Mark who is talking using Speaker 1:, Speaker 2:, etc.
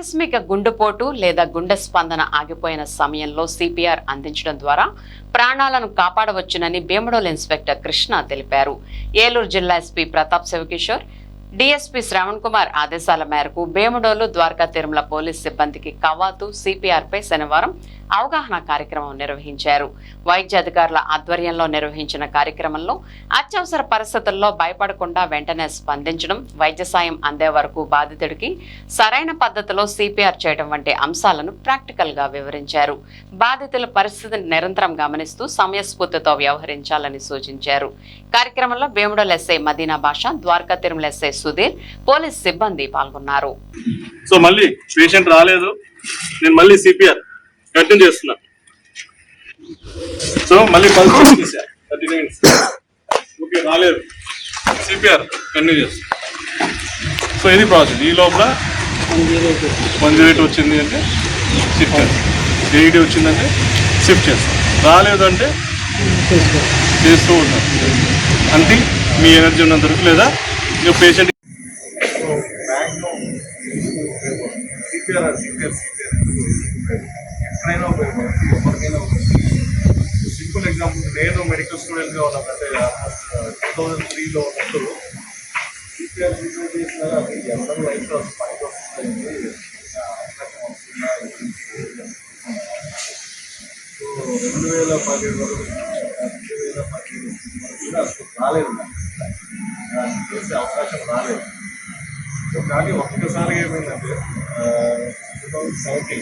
Speaker 1: ఆకస్మిక గుండెపోటు లేదా గుండె స్పందన ఆగిపోయిన సమయంలో సిపిఆర్ అందించడం ద్వారా ప్రాణాలను కాపాడవచ్చునని భీమడోలు ఇన్స్పెక్టర్ కృష్ణ తెలిపారు. ఏలూరు జిల్లా ఎస్పీ ప్రతాప్ శివకిషోర్, డిఎస్పీ శ్రవణ్ కుమార్ ఆదేశాల మేరకు భీమడోలు, ద్వారకా తిరుమల పోలీస్ సిబ్బందికి కవాతు సిపిఆర్ పై శనివారం అవగాహన కార్యక్రమం నిర్వహించారు. వైద్య అధికారుల ఆధ్వర్యంలో నిర్వహించిన కార్యక్రమంలో అత్యవసర పరిస్థితుల్లో భయపడకుండా వెంటనే స్పందించడం, వైద్య సాయం అందే వరకు బాధితుడికి సరైన పద్ధతిలో సిపిఆర్ చేయడం వంటి అంశాలను ప్రాక్టికల్ గా వివరించారు. బాధితుల పరిస్థితిని నిరంతరం గమనిస్తూ సమయస్ఫూర్తితో వ్యవహరించాలని సూచించారు. కార్యక్రమంలో భీమడోలు ఎస్ఐ మదీనా బాషా, ద్వారకా తిరుమల ఎస్ఐ సుధీర్, పోలీస్ సిబ్బంది పాల్గొన్నారు.
Speaker 2: సో మళ్ళీ పేషెంట్ రాలేదు, నేను మళ్ళీ సిపిఆర్ కంటిన్యూ చేస్తున్నా. సో మళ్ళీ పల్స్ చెక్ చేశా 30 మినిట్స్, ఓకే రాలేదు, సిపిఆర్ కంటిన్యూ చేస్తున్నా. సో ఇది ప్రాసెస్. ఈ లోపల 108 వచ్చింది అంటే షిఫ్ట్ చేస్తాం, 80 వచ్చిందంటే షిఫ్ట్ చేస్తాం, రాలేదు అంటే చేస్తూ ఉంటాం. అంటే మీ ఎనర్జీ ఉన్నంత వరకు, లేదా మీ పేషెంట్ ఎక్కడైనా ఉపయోగపడుతుంది, ఎవరికైనా ఉపయోగపడుతుంది. సింపుల్ ఎగ్జాంపుల్, నేను మెడికల్ స్టూడెంట్గా ఉన్నట్టే 2003లో ఉన్నప్పుడు సిపిఆర్ చేసిన అది అందరూ లైఫ్లో పనికి వస్తుంది. సో 2017 వరకు 2017 కూడా అసలు రాలేదు, చేసే అవకాశం రాలేదు. కానీ ఒక్కసారి ఏమైందంటే 2017